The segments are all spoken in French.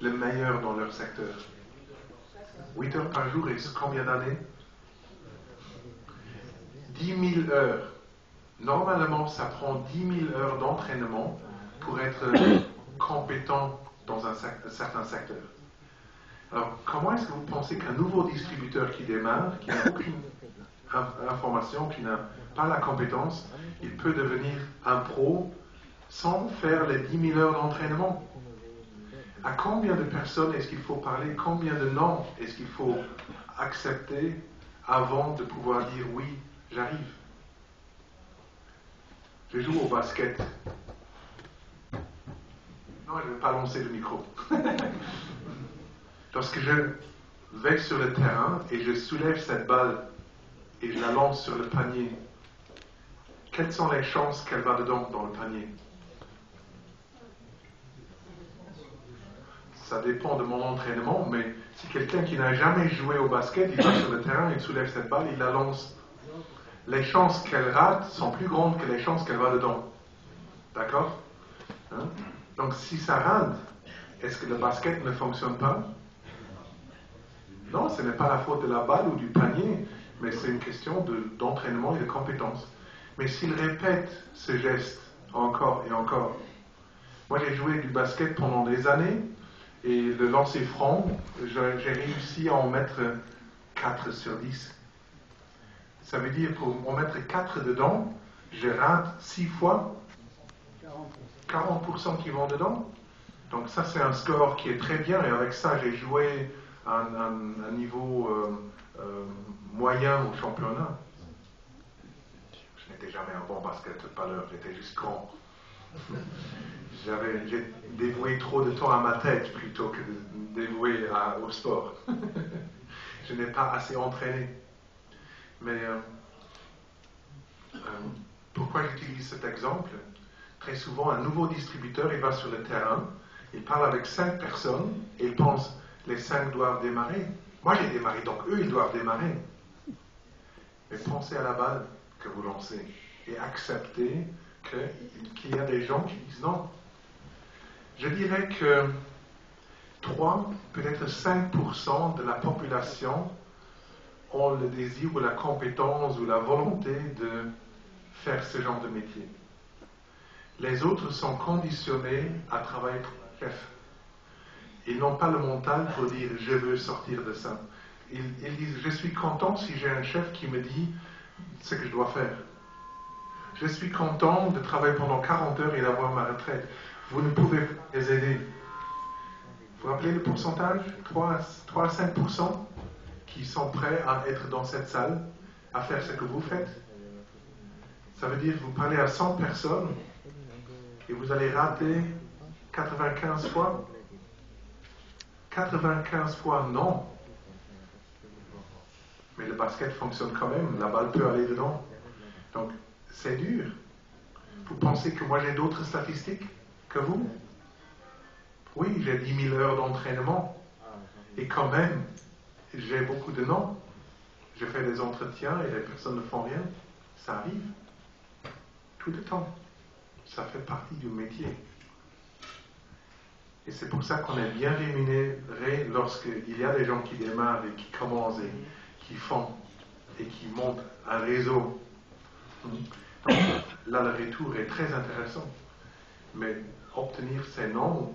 le meilleur dans leur secteur? 8 heures par jour et combien d'années? 10 000 heures. Normalement, ça prend 10 000 heures d'entraînement pour être compétent dans un certain secteur. Alors, comment est-ce que vous pensez qu'un nouveau distributeur qui démarre, qui n'a aucune information, qui n'a pas la compétence, il peut devenir un pro sans faire les 10 000 heures d'entraînement? À combien de personnes est-ce qu'il faut parler? Combien de noms est-ce qu'il faut accepter avant de pouvoir dire oui, j'arrive? Je joue au basket. Non, je ne vais pas lancer le micro. Lorsque je vais sur le terrain et je soulève cette balle et je la lance sur le panier, quelles sont les chances qu'elle va dedans dans le panier? Ça dépend de mon entraînement, mais si quelqu'un qui n'a jamais joué au basket, il va sur le terrain, il soulève cette balle, il la lance. Les chances qu'elle rate sont plus grandes que les chances qu'elle va dedans. D'accord? Hein? Donc si ça rate, est-ce que le basket ne fonctionne pas? Non, ce n'est pas la faute de la balle ou du panier, mais c'est une question d'entraînement et de compétence. Mais s'il répète ce geste encore et encore, moi j'ai joué du basket pendant des années, et le lancer franc, j'ai réussi à en mettre 4 sur 10. Ça veut dire pour en mettre 4 dedans, je rate 6 fois, 40% qui vont dedans. Donc ça c'est un score qui est très bien, et avec ça j'ai joué à un niveau moyen au championnat. Je n'étais jamais un bon basketballeur, j'étais juste grand. J'ai dévoué trop de temps à ma tête plutôt que de dévouer au sport. Je n'ai pas assez entraîné. Mais pourquoi j'utilise cet exemple? Très souvent, un nouveau distributeur, il va sur le terrain, il parle avec 5 personnes et il pense, les 5 doivent démarrer. Moi j'ai démarré, donc eux ils doivent démarrer. Mais pensez à la balle que vous lancez et acceptez qu'il y a des gens qui disent non. Je dirais que 3, peut-être 5% de la population ont le désir ou la compétence ou la volonté de faire ce genre de métier. Les autres sont conditionnés à travailler pour le chef. Ils n'ont pas le mental pour dire je veux sortir de ça. Ils disent je suis content si j'ai un chef qui me dit ce que je dois faire. Je suis content de travailler pendant 40 heures et d'avoir ma retraite. Vous ne pouvez pas les aider. Vous vous rappelez le pourcentage? 3 à 5% qui sont prêts à être dans cette salle, à faire ce que vous faites. Ça veut dire que vous parlez à 100 personnes et vous allez rater 95 fois. 95 fois non. Mais le basket fonctionne quand même, la balle peut aller dedans. Donc, c'est dur. Vous pensez que moi j'ai d'autres statistiques que vous? Oui, j'ai 10 000 heures d'entraînement. Et quand même, j'ai beaucoup de noms. Je fais des entretiens et les personnes ne font rien. Ça arrive. Tout le temps. Ça fait partie du métier. Et c'est pour ça qu'on est bien rémunéré lorsqu'il y a des gens qui démarrent et qui commencent et qui font et qui montent un réseau. Donc, là, le retour est très intéressant. Mais obtenir ces noms,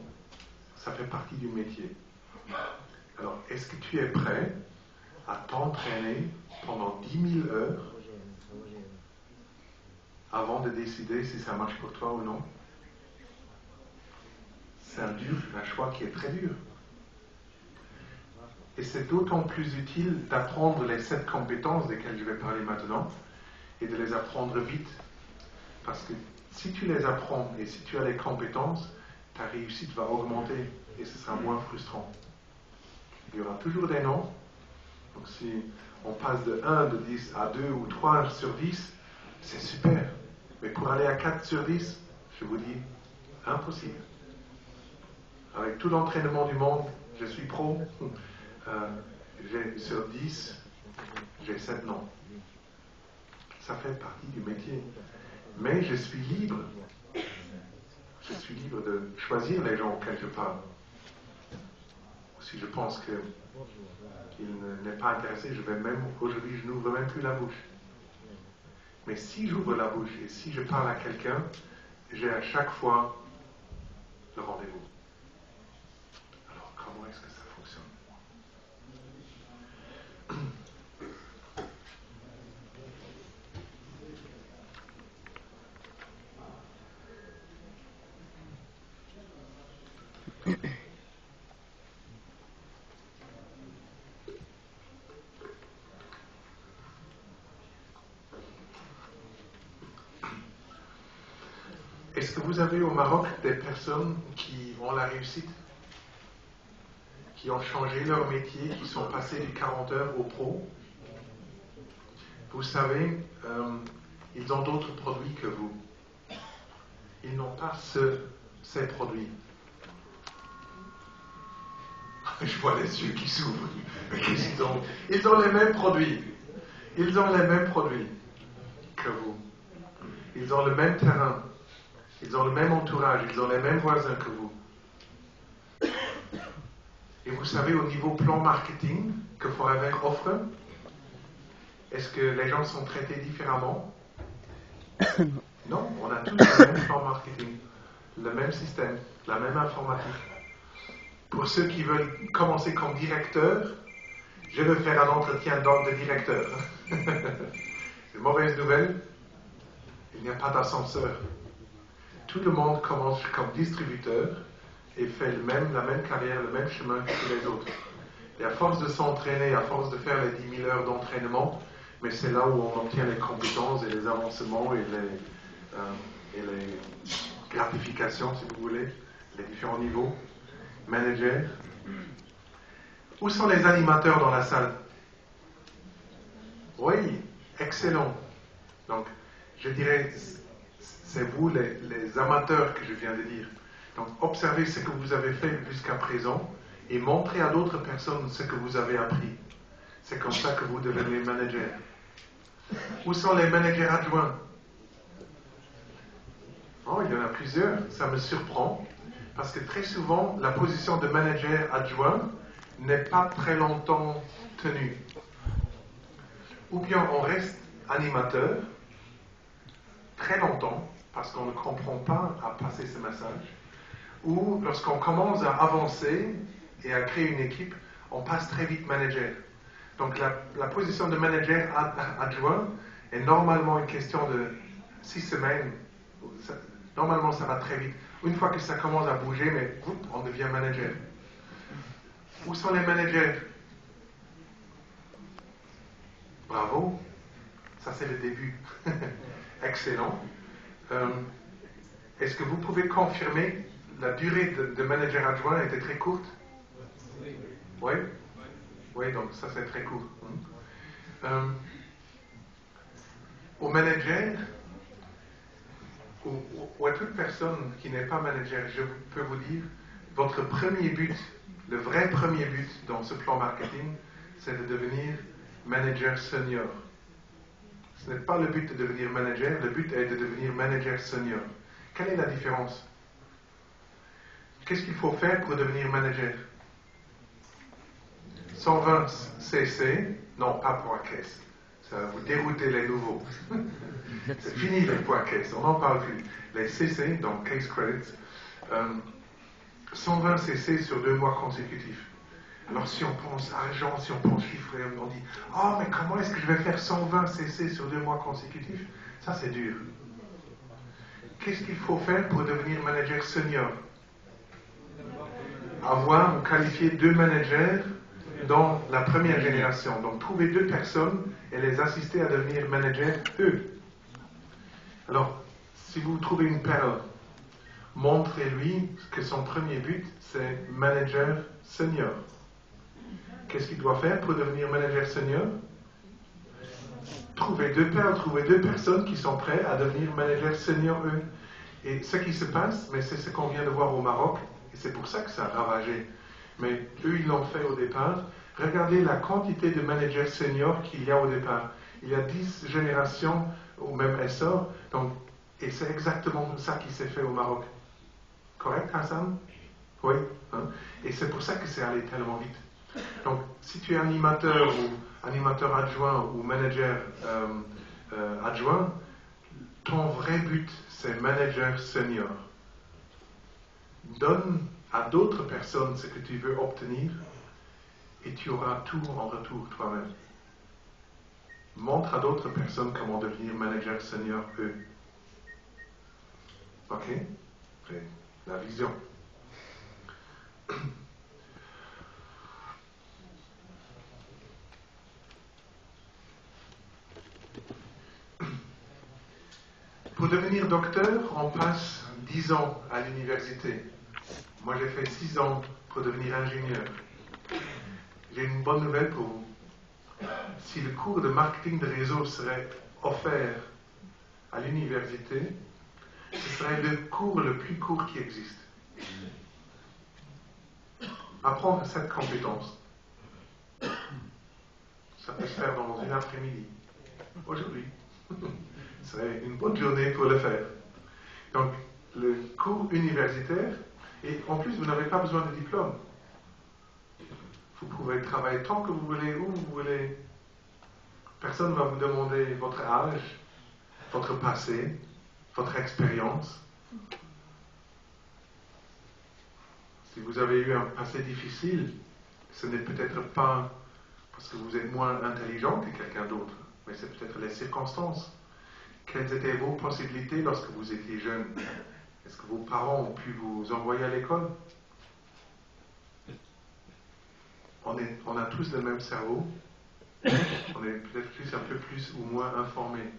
ça fait partie du métier. Alors, est-ce que tu es prêt à t'entraîner pendant 10 000 heures avant de décider si ça marche pour toi ou non? C'est un choix qui est très dur. Et c'est d'autant plus utile d'apprendre les 7 compétences desquelles je vais parler maintenant et de les apprendre vite. Parce que si tu les apprends et si tu as les compétences, ta réussite va augmenter et ce sera moins frustrant. Il y aura toujours des noms. Donc si on passe de 1 de 10 à 2 ou 3 sur 10, c'est super. Mais pour aller à 4 sur 10, je vous dis, impossible. Avec tout l'entraînement du monde, je suis pro. Sur 10, j'ai 7 noms. Ça fait partie du métier. Mais je suis libre. Je suis libre de choisir les gens auxquels je parle. si je pense qu'il n'est pas intéressé, aujourd'hui, je n'ouvre même plus la bouche. Mais si j'ouvre la bouche et si je parle à quelqu'un, j'ai à chaque fois le rendez-vous. Alors, comment est-ce que ça fonctionne? Est-ce que vous avez au Maroc des personnes qui ont la réussite, qui ont changé leur métier, qui sont passés du 40 heures au pro? Vous savez, ils ont d'autres produits que vous. Ils n'ont pas ces produits. Je vois les yeux qui s'ouvrent. Mais qu'est-ce qu'ils ont? Ils ont les mêmes produits. Ils ont les mêmes produits que vous. Ils ont le même terrain. Ils ont le même entourage. Ils ont les mêmes voisins que vous. Et vous savez, au niveau plan marketing que Forever offre, est-ce que les gens sont traités différemment? Non, on a tous le même plan marketing, le même système, la même informatique. Pour ceux qui veulent commencer comme directeur, je veux faire un entretien de directeur. Mauvaise nouvelle, il n'y a pas d'ascenseur. Tout le monde commence comme distributeur et fait la même carrière, le même chemin que tous les autres. Et à force de s'entraîner, à force de faire les 10 000 heures d'entraînement, mais c'est là où on obtient les compétences et les avancements et les gratifications, si vous voulez, les différents niveaux. Manager. Où sont les animateurs dans la salle? Oui, excellent. Donc, je dirais, c'est vous les amateurs que je viens de dire. Donc, observez ce que vous avez fait jusqu'à présent et montrez à d'autres personnes ce que vous avez appris. C'est comme ça que vous devenez manager. Où sont les managers adjoints? Oh, il y en a plusieurs, ça me surprend, parce que très souvent, la position de manager adjoint n'est pas très longtemps tenue. Ou bien on reste animateur très longtemps, parce qu'on ne comprend pas à passer ce message, ou lorsqu'on commence à avancer et à créer une équipe, on passe très vite manager. Donc la position de manager adjoint est normalement une question de 6 semaines. Normalement, ça va très vite. Une fois que ça commence à bouger, mais on devient manager. Où sont les managers? Bravo. Ça, c'est le début. Excellent. Est-ce que vous pouvez confirmer la durée de manager adjoint était très courte? Oui. Oui, donc ça, c'est très court. Au manager, ou à toute personne qui n'est pas manager, je peux vous dire, votre premier but, le vrai premier but dans ce plan marketing, c'est de devenir manager senior. Ce n'est pas le but de devenir manager, le but est de devenir manager senior. Quelle est la différence? Qu'est-ce qu'il faut faire pour devenir manager? 120 CC, non, pas points caisse. Ça va vous dérouter les nouveaux. C'est fini les points caisse, on n'en parle plus. Les CC, donc case credits, 120 CC sur 2 mois consécutifs. Alors si on pense argent, si on pense chiffre, on dit « Oh, mais comment est-ce que je vais faire 120 CC sur 2 mois consécutifs ?» Ça, c'est dur. Qu'est-ce qu'il faut faire pour devenir manager senior? Avoir ou qualifier 2 managers dans la première génération. Donc, trouver 2 personnes et les assister à devenir managers, eux. Alors, si vous trouvez une perle, montrez-lui que son premier but, c'est manager senior. Qu'est-ce qu'il doit faire pour devenir manager senior? Trouver 2 perles, trouver 2 personnes qui sont prêtes à devenir manager senior, eux. Et ce qui se passe, mais c'est ce qu'on vient de voir au Maroc, et c'est pour ça que ça a ravagé. Mais eux, ils l'ont fait au départ. Regardez la quantité de managers seniors qu'il y a au départ. Il y a 10 générations au même essor, donc, et c'est exactement ça qui s'est fait au Maroc. Correct, Hassan? Oui. Hein? et c'est pour ça que c'est allé tellement vite. Donc, si tu es animateur ou animateur adjoint ou manager adjoint, ton vrai but, c'est manager senior. Donne à d'autres personnes ce que tu veux obtenir et tu auras tout en retour toi-même. Montre à d'autres personnes comment devenir manager senior eux. Ok? C'est la vision. Pour devenir docteur, on passe 10 ans à l'université. Moi, j'ai fait 6 ans pour devenir ingénieur. J'ai une bonne nouvelle pour vous. Si le cours de marketing de réseau serait offert à l'université, ce serait le cours le plus court qui existe. Apprendre cette compétence, ça peut se faire dans une après-midi. Aujourd'hui, ce serait une bonne journée pour le faire. Donc, le cours universitaire, et en plus, vous n'avez pas besoin de diplôme. Vous pouvez travailler tant que vous voulez, où vous voulez. Personne ne va vous demander votre âge, votre passé, votre expérience. Si vous avez eu un passé difficile, ce n'est peut-être pas parce que vous êtes moins intelligent que quelqu'un d'autre, mais c'est peut-être les circonstances. Quelles étaient vos possibilités lorsque vous étiez jeune? Est-ce que vos parents ont pu vous envoyer à l'école? On a tous le même cerveau. On est peut-être tous un peu plus ou moins informés.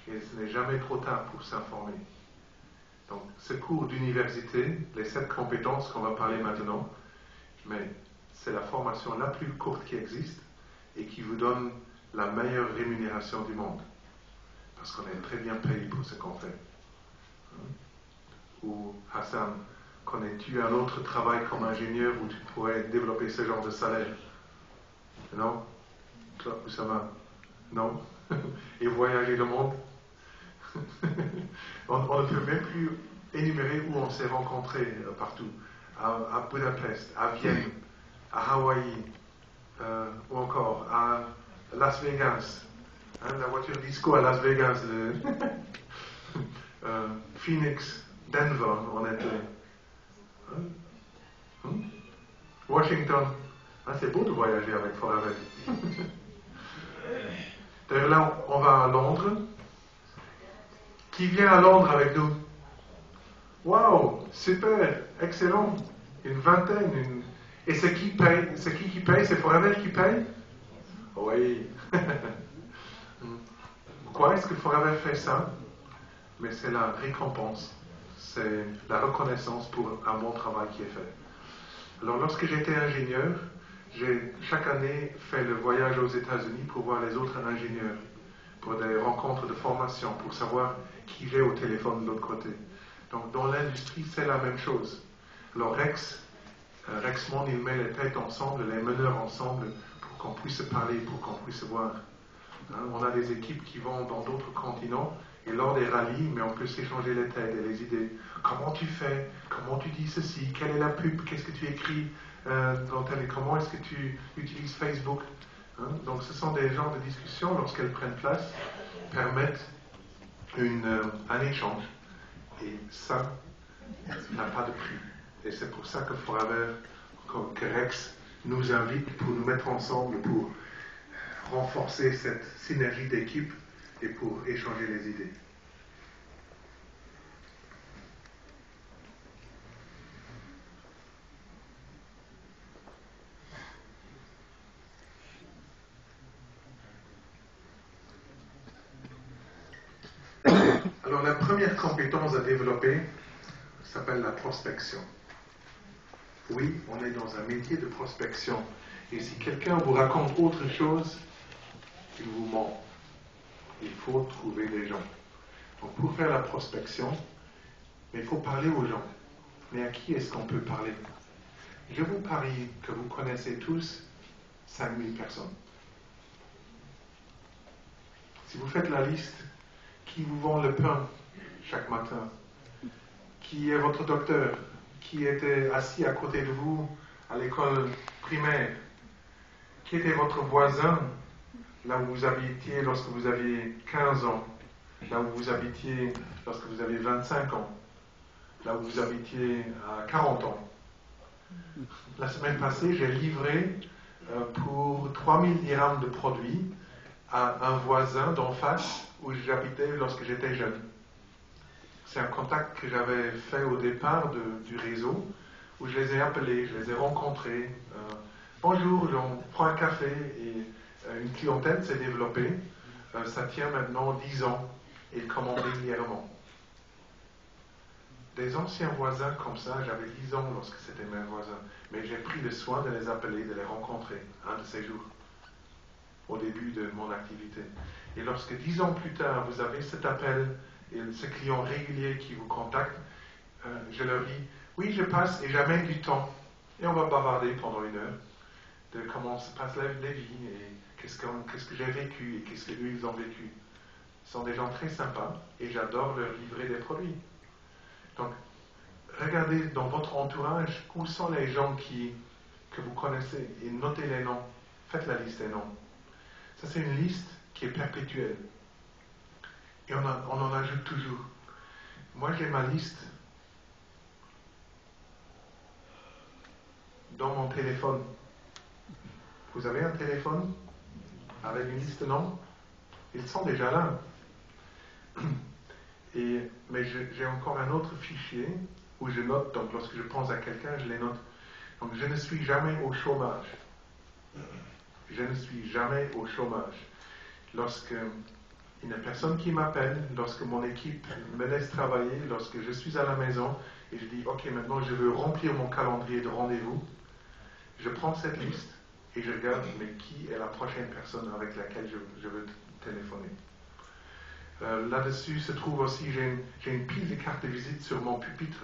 Et ce n'est jamais trop tard pour s'informer. Donc, ce cours d'université, les 7 compétences qu'on va parler maintenant, mais c'est la formation la plus courte qui existe et qui vous donne la meilleure rémunération du monde. Parce qu'on est très bien payé pour ce qu'on fait. Ou Hassan, connais-tu un autre travail comme ingénieur où tu pourrais développer ce genre de salaire? Non? Toi, où ça va? Non? Et voyager le monde? on ne peut même plus énumérer où on s'est rencontrés partout. À Budapest, à Vienne, à Hawaï, ou encore à Las Vegas. La voiture disco à Las Vegas, Phoenix, Denver, on était. Washington. C'est beau de voyager avec Forever. D'ailleurs, là, on va à Londres. Qui vient à Londres avec nous? Waouh, super, excellent. Une vingtaine. Et c'est qui paye? C'est qui paye? C'est Forever qui paye? Oui. Pourquoi est-ce que Forever fait ça? Mais c'est la récompense. C'est la reconnaissance pour un bon travail qui est fait. Alors, lorsque j'étais ingénieur, j'ai chaque année fait le voyage aux États-Unis pour voir les autres ingénieurs, pour des rencontres de formation, pour savoir qui j'ai au téléphone de l'autre côté. Donc, dans l'industrie, c'est la même chose. Alors, Rexmond, il met les têtes ensemble, les meneurs ensemble, pour qu'on puisse se parler, pour qu'on puisse se voir. On a des équipes qui vont dans d'autres continents, et lors des rallyes, mais on peut s'échanger les têtes et les idées. Comment tu fais? Comment tu dis ceci? Quelle est la pub? Qu'est-ce que tu écris comment est-ce que tu utilises Facebook? Donc, ce sont des genres de discussions, lorsqu'elles prennent place, permettent un échange. Et ça n'a pas de prix. Et c'est pour ça que Forever, que Rex nous invite pour nous mettre ensemble, pour renforcer cette synergie d'équipe et pour échanger les idées. Alors, la première compétence à développer s'appelle la prospection. Oui, on est dans un métier de prospection. Et si quelqu'un vous raconte autre chose, il vous ment. Il faut trouver des gens. Donc, pour faire la prospection, il faut parler aux gens. Mais à qui est-ce qu'on peut parler? Je vous parie que vous connaissez tous 5000 personnes. Si vous faites la liste, qui vous vend le pain chaque matin? Qui est votre docteur? Qui était assis à côté de vous à l'école primaire, qui était votre voisin là où vous habitiez lorsque vous aviez 15 ans, là où vous habitiez lorsque vous aviez 25 ans, là où vous habitiez à 40 ans. La semaine passée, j'ai livré pour 3000 dirhams de produits à un voisin d'en face où j'habitais lorsque j'étais jeune. C'est un contact que j'avais fait au départ du réseau, où je les ai appelés, je les ai rencontrés. Bonjour, on prend un café et une clientèle s'est développée. Ça tient maintenant 10 ans et commande régulièrement. Des anciens voisins comme ça, j'avais 10 ans lorsque c'était mes voisins, mais j'ai pris le soin de les appeler, de les rencontrer un de ces jours, au début de mon activité. Et lorsque 10 ans plus tard, vous avez cet appel et ce client régulier qui vous contacte, je leur dis, oui, je passe et j'amène du temps. Et on va bavarder pendant 1 heure de comment se passent les vies et qu'est-ce que j'ai vécu et qu'est-ce qu'eux ils ont vécu. Ce sont des gens très sympas et j'adore leur livrer des produits. Donc, regardez dans votre entourage où sont les gens que vous connaissez et notez les noms. Faites la liste des noms. Ça, c'est une liste qui est perpétuelle. Et on en ajoute toujours. Moi, j'ai ma liste dans mon téléphone. Vous avez un téléphone avec une liste de noms? Ils sont déjà là. Mais j'ai encore un autre fichier où je note, donc lorsque je pense à quelqu'un, je les note. Donc je ne suis jamais au chômage. Je ne suis jamais au chômage. Lorsque il n'y a personne qui m'appelle, lorsque mon équipe me laisse travailler, lorsque je suis à la maison et je dis, ok, maintenant je veux remplir mon calendrier de rendez-vous, je prends cette liste et je regarde, mais qui est la prochaine personne avec laquelle je veux téléphoner. Là-dessus se trouve aussi, j'ai une pile de cartes de visite sur mon pupitre.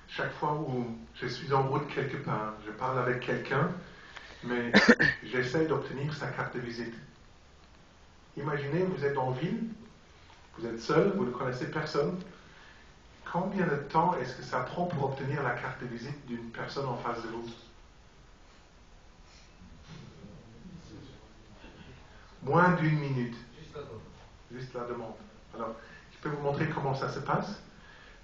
Chaque fois où je suis en route quelque part, je parle avec quelqu'un, mais j'essaie d'obtenir sa carte de visite. Imaginez, vous êtes en ville, vous êtes seul, vous ne connaissez personne. Combien de temps est-ce que ça prend pour obtenir la carte de visite d'une personne en face de vous? Moins d'1 minute. Juste la demande. Alors, je peux vous montrer comment ça se passe.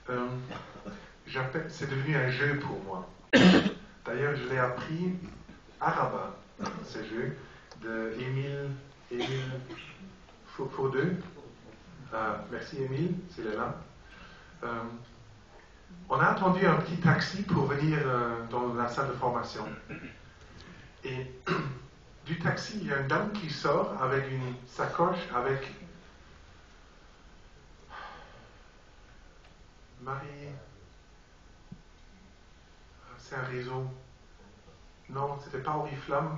C'est devenu un jeu pour moi. D'ailleurs, je l'ai appris à Rabat, ce jeu, de Émile Faudeux. Merci Émile, s'il est là. On a attendu un petit taxi pour venir dans la salle de formation. Et du taxi, il y a une dame qui sort avec une sacoche avec Marie. C'est un réseau. Non, c'était pas Oriflamme.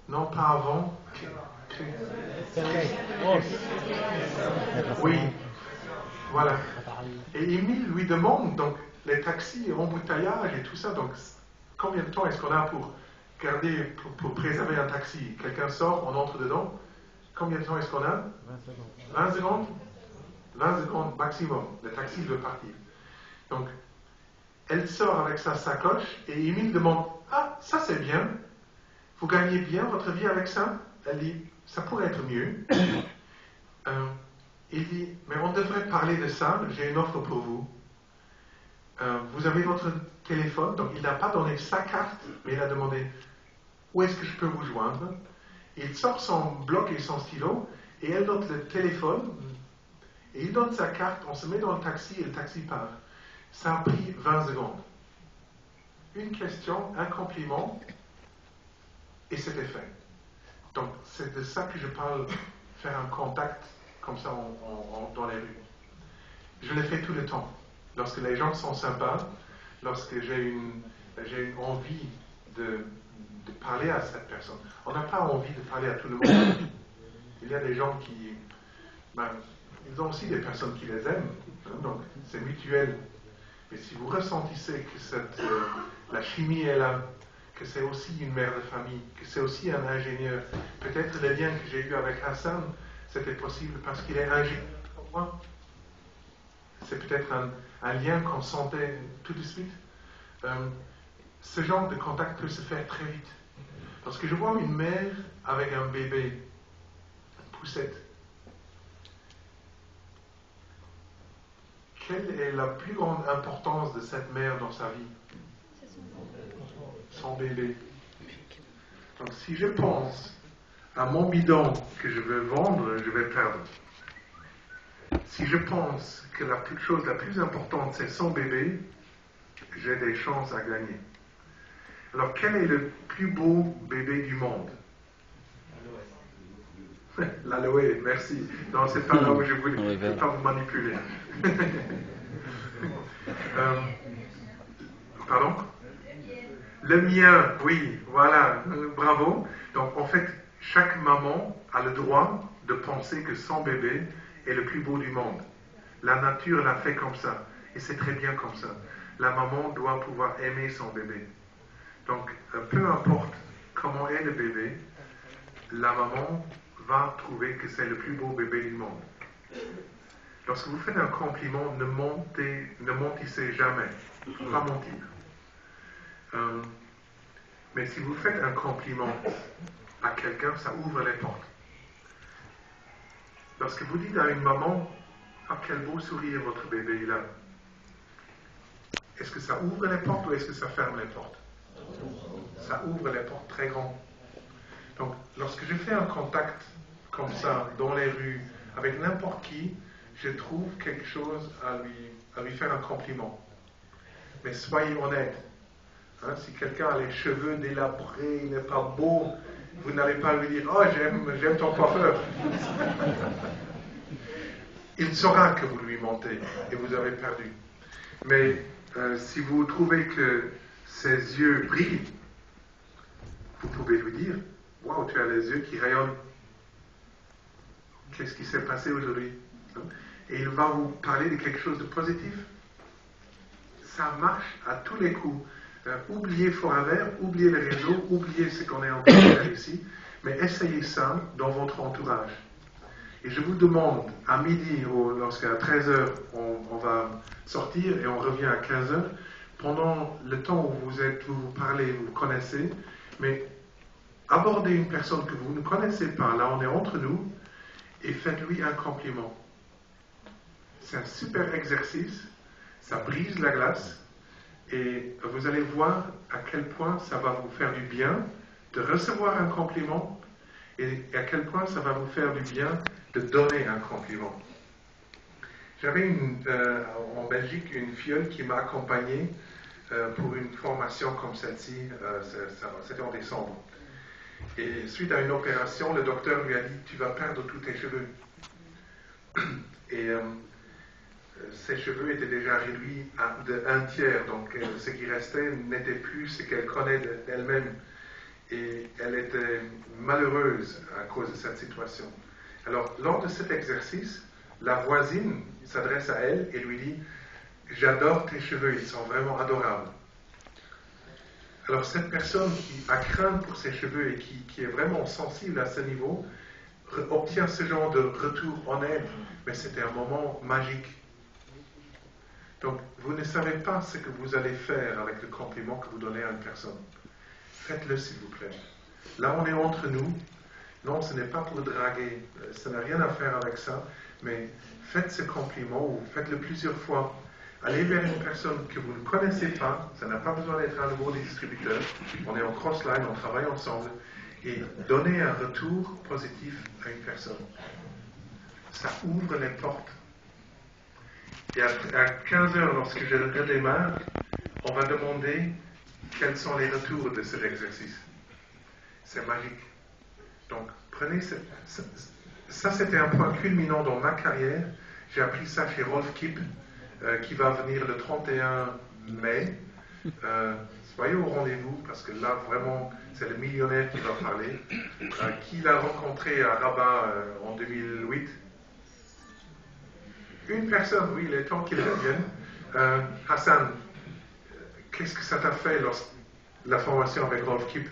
Non, pas avant. Oui, voilà. Et Émile lui demande, donc, les taxis, embouteillage et tout ça, donc, combien de temps est-ce qu'on a pour garder, pour préserver un taxi? Quelqu'un sort, on entre dedans. Combien de temps est-ce qu'on a? 20 secondes 20 secondes maximum. Le taxi veut partir. Donc, elle sort avec sa sacoche et Émile demande, ah, ça c'est bien. Vous gagnez bien votre vie avec ça? Elle dit, ça pourrait être mieux. Il dit, mais on devrait parler de ça, j'ai une offre pour vous. Vous avez votre téléphone, donc il n'a pas donné sa carte, mais il a demandé, où est-ce que je peux vous joindre? Il sort son bloc et son stylo, et elle note le téléphone, et il donne sa carte, on se met dans le taxi, et le taxi part. Ça a pris 20 secondes. Une question, un compliment, et c'était fait. Donc, c'est de ça que je parle, faire un contact comme ça dans les rues. Je le fais tout le temps. Lorsque les gens sont sympas, lorsque j'ai une envie de parler à cette personne. On n'a pas envie de parler à tout le monde. Il y a des gens qui... ils ont aussi des personnes qui les aiment. Donc, c'est mutuel. Mais si vous ressentissez que la chimie est là, que c'est aussi une mère de famille, que c'est aussi un ingénieur, peut-être le lien que j'ai eu avec Hassan, c'était possible parce qu'il est ingénieur comme moi. C'est peut-être un lien qu'on sentait tout de suite. ce genre de contact peut se faire très vite. Parce que je vois une mère avec un bébé, une poussette. Quelle est la plus grande importance de cette mère dans sa vie? Son bébé. Donc si je pense à mon bidon que je veux vendre, je vais perdre. Si je pense que la chose la plus importante, c'est son bébé, j'ai des chances à gagner. Alors, quel est le plus beau bébé du monde? L'aloe, merci. Non, c'est pas là où je voulais. Je ne vais pas vous manipuler. Pardon? Le mien, oui, voilà, bravo. Donc, en fait, chaque maman a le droit de penser que son bébé est le plus beau du monde. La nature l'a fait comme ça, et c'est très bien comme ça. La maman doit pouvoir aimer son bébé. Donc, peu importe comment est le bébé, la maman va trouver que c'est le plus beau bébé du monde. Lorsque vous faites un compliment, ne mentissez jamais. Il ne faut pas mentir. Mais si vous faites un compliment à quelqu'un, ça ouvre les portes. Lorsque vous dites à une maman, « Ah, quel beau sourire votre bébé il a », est-ce que ça ouvre les portes ou est-ce que ça ferme les portes? Ça ouvre les portes très grand. Donc, lorsque je fais un contact comme ça, dans les rues, avec n'importe qui, je trouve quelque chose à lui faire un compliment. Mais soyez honnête. Hein, si quelqu'un a les cheveux délabrés, il n'est pas beau, vous n'allez pas lui dire « Oh, j'aime ton coiffeur ». Il saura que vous lui mentez et vous avez perdu. Mais si vous trouvez que ses yeux brillent, vous pouvez lui dire « Waouh, tu as les yeux qui rayonnent. Qu'est-ce qui s'est passé aujourd'hui ?» Et il va vous parler de quelque chose de positif. Ça marche à tous les coups. Oubliez Forever, oubliez les réseaux, oubliez ce qu'on est en train de faire ici, mais essayez ça dans votre entourage. Et je vous demande, à midi, ou lorsqu'à 13h, on va sortir et on revient à 15h, pendant le temps où vous parlez, vous connaissez, mais abordez une personne que vous ne connaissez pas, là on est entre nous, et faites-lui un compliment. C'est un super exercice, ça brise la glace, et vous allez voir à quel point ça va vous faire du bien de recevoir un compliment, et à quel point ça va vous faire du bien de donner un compliment. J'avais en Belgique une filleule qui m'a accompagné pour une formation comme celle-ci, c'était en décembre. Et suite à une opération, le docteur lui a dit « Tu vas perdre tous tes cheveux ». Et ses cheveux étaient déjà réduits de 1/3, donc ce qui restait n'était plus ce qu'elle connaît d'elle-même. Et elle était malheureuse à cause de cette situation. Alors, lors de cet exercice, la voisine s'adresse à elle et lui dit « J'adore tes cheveux, ils sont vraiment adorables ». Alors, cette personne qui a crainte pour ses cheveux et qui est vraiment sensible à ce niveau, obtient ce genre de retour en elle, mais c'était un moment magique. Donc, vous ne savez pas ce que vous allez faire avec le compliment que vous donnez à une personne. Faites-le, s'il vous plaît. Là, on est entre nous. Non, ce n'est pas pour draguer. Ça n'a rien à faire avec ça. Mais faites ce compliment ou faites-le plusieurs fois. Allez vers une personne que vous ne connaissez pas. Ça n'a pas besoin d'être un nouveau distributeur. On est en cross-line, on travaille ensemble. Et donnez un retour positif à une personne. Ça ouvre les portes. Et à 15h, lorsque je redémarre, on va demander quels sont les retours de cet exercice. C'est magique. Donc, prenez ça, c'était un point culminant dans ma carrière. J'ai appris ça chez Rolf Kipp, qui va venir le 31 mai. Soyez au rendez-vous, parce que là, vraiment, c'est le millionnaire qui va parler. Qui l'a rencontré à Rabat en 2008. Une personne, oui, il est temps qu'il revienne. Hassan, qu'est-ce que ça t'a fait lors la formation avec Rolf Kipp?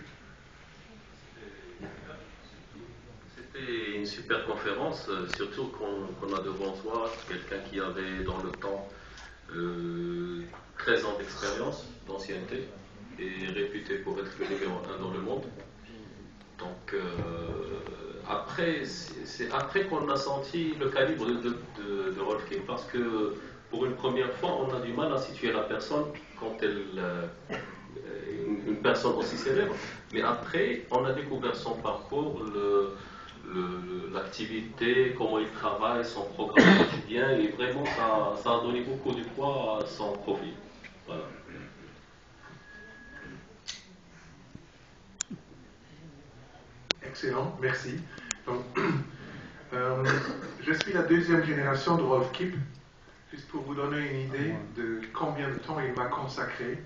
C'était une super conférence, surtout qu'on a devant soi quelqu'un qui avait dans le temps 13 ans d'expérience, d'ancienneté. est réputé pour être le numéro 1 dans le monde. Donc après, c'est après qu'on a senti le calibre de Rolf Kip, parce que pour une première fois, on a du mal à situer la personne quand elle une personne aussi célèbre. Mais après, on a découvert son parcours, l'activité, comment il travaille, son programme quotidien, et vraiment ça a donné beaucoup de poids à son profil. Voilà. Excellent, merci. Donc, je suis la deuxième génération de Rolf Kip, juste pour vous donner une idée de combien de temps il m'a consacré.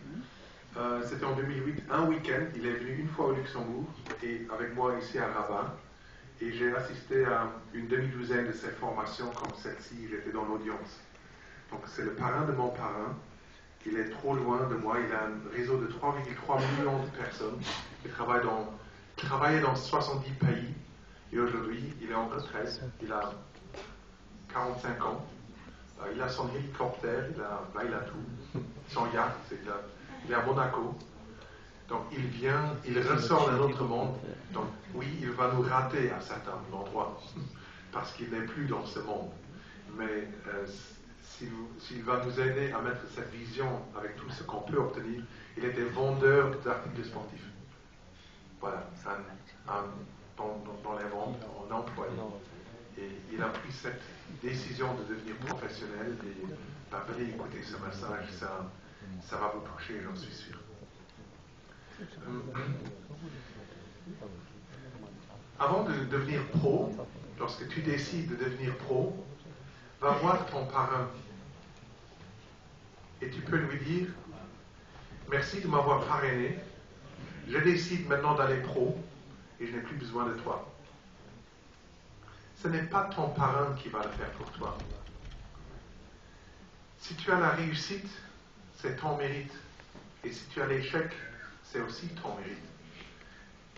C'était en 2008, un week-end, il est venu une fois au Luxembourg et avec moi ici à Rabat, et j'ai assisté à une demi-douzaine de ses formations comme celle-ci, j'étais dans l'audience. Donc c'est le parrain de mon parrain, il est trop loin de moi, il a un réseau de 3,3 millions de personnes, il travaillait dans 70 pays, et aujourd'hui il est en retraite, il a 45 ans, il a son hélicoptère, il a tout, son yacht, il est à Monaco. Donc il ressort d'un autre monde. Donc oui, il va nous rater à certains endroits, parce qu'il n'est plus dans ce monde. Mais s'il va nous aider à mettre cette vision avec tout ce qu'on peut obtenir, il était vendeur d'articles sportifs. Voilà, dans les ventes, en emploi. Et il a pris cette décision de devenir professionnel et venez écouter ce message, ça va vous toucher, j'en suis sûr. Avant de devenir pro, lorsque tu décides de devenir pro, va voir ton parrain et tu peux lui dire merci de m'avoir parrainé, je décide maintenant d'aller pro et je n'ai plus besoin de toi. Ce n'est pas ton parrain qui va le faire pour toi. Si tu as la réussite, c'est ton mérite. Et si tu as l'échec, c'est aussi ton mérite.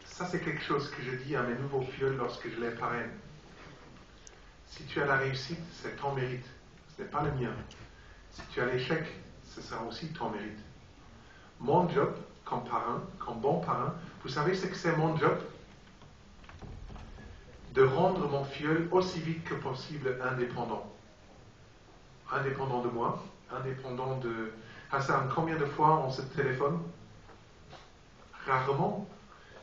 Ça, c'est quelque chose que je dis à mes nouveaux fioles lorsque je les parraine. Si tu as la réussite, c'est ton mérite. Ce n'est pas le mien. Si tu as l'échec, ce sera aussi ton mérite. Mon job, comme parrain, comme bon parrain, vous savez ce que c'est mon job? De rendre mon filleul aussi vite que possible indépendant. Indépendant de moi, indépendant de... Hassan, combien de fois on se téléphone? Rarement.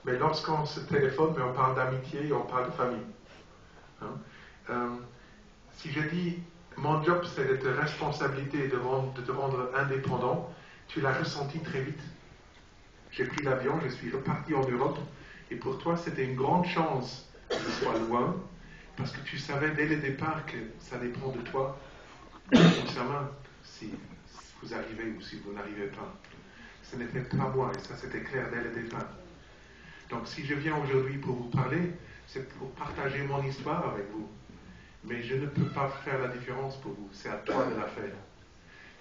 Mais lorsqu'on se téléphone, on parle d'amitié et on parle de famille. Si je dis, mon job c'est de te responsabiliser, de te rendre indépendant, tu l'as ressenti très vite. J'ai pris l'avion, je suis reparti en Europe, et pour toi c'était une grande chance que je sois loin, parce que tu savais dès le départ que ça dépend de toi, concernant si vous arrivez ou si vous n'arrivez pas. Ce n'était pas moi, et ça c'était clair dès le départ. Donc si je viens aujourd'hui pour vous parler, c'est pour partager mon histoire avec vous. Mais je ne peux pas faire la différence pour vous, c'est à toi de la faire.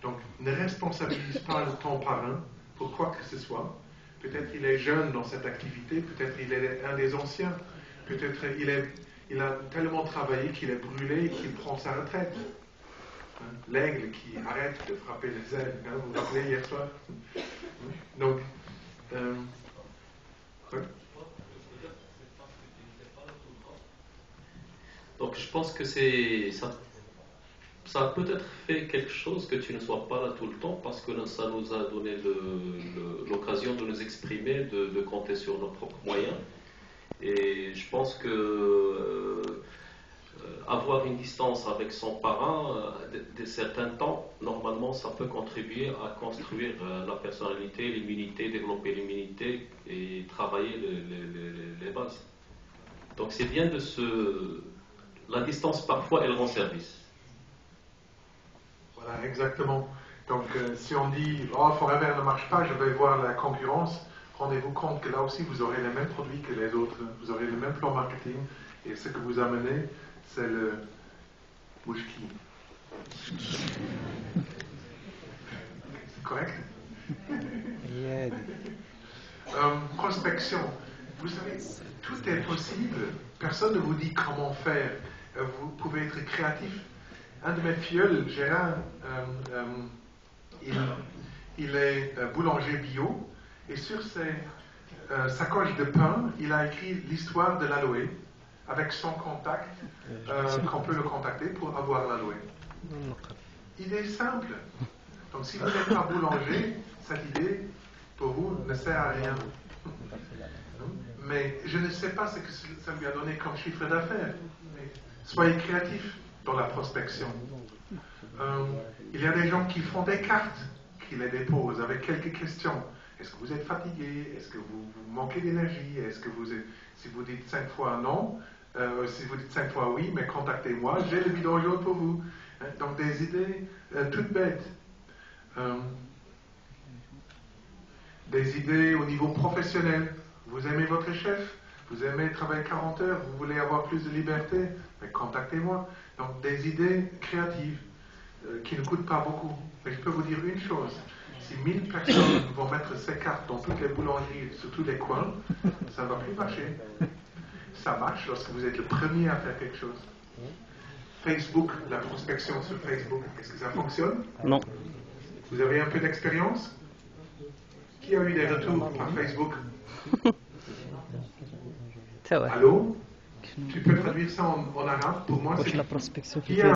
Donc ne responsabilise pas ton parrain pour quoi que ce soit. Peut-être il est jeune dans cette activité, peut-être il est un des anciens, peut-être il a tellement travaillé qu'il est brûlé et qu'il prend sa retraite. L'aigle qui arrête de frapper les ailes, vous vous rappelez hier soir? Donc, ouais. Donc je pense que ça a peut-être fait quelque chose que tu ne sois pas là tout le temps, parce que ça nous a donné l'occasion de nous exprimer, de compter sur nos propres moyens. Et je pense que avoir une distance avec son parrain de certains temps, normalement, ça peut contribuer à construire la personnalité, l'immunité, développer l'immunité et travailler les bases. Donc c'est bien la distance, parfois, elle rend service. Voilà, exactement. Donc, si on dit « Oh, Forever ne marche pas, je vais voir la concurrence », rendez-vous compte que là aussi, vous aurez les mêmes produits que les autres, vous aurez le même plan marketing, et ce que vous amenez, c'est le mouchki. C'est correct? Prospection. Vous savez, tout est possible. Personne ne vous dit comment faire. Vous pouvez être créatif. Un de mes filleuls, Gérard, il est boulanger bio Et sur ses sacoches de pain, il a écrit l'histoire de l'aloe avec son contact, qu'on peut le contacter pour avoir l'aloe. Idée simple. Donc si vous n'êtes pas boulanger, cette idée, pour vous, ne sert à rien. Mais je ne sais pas ce que ça lui a donné comme chiffre d'affaires. Soyez créatifs dans la prospection. Il y a des gens qui font des cartes, qui les déposent avec quelques questions. Est-ce que vous êtes fatigué? Est-ce que vous manquez d'énergie? Est-ce que si vous dites 5 fois non, si vous dites 5 fois oui, mais contactez-moi, j'ai le bidon jaune pour vous. Donc des idées toutes bêtes. Des idées au niveau professionnel. Vous aimez votre chef, vous aimez travailler 40 heures, vous voulez avoir plus de liberté, mais contactez-moi. Donc des idées créatives qui ne coûtent pas beaucoup. Mais je peux vous dire une chose, si 1000 personnes vont mettre ces cartes dans toutes les boulangeries, sur tous les coins, ça ne va plus marcher. Ça marche lorsque vous êtes le premier à faire quelque chose. Facebook, la prospection sur Facebook, est-ce que ça fonctionne? Non. Vous avez un peu d'expérience? Qui a eu des retours par Facebook? C'est vrai. Allô? Tu peux traduire ça en arabe pour moi? La prospection Qui a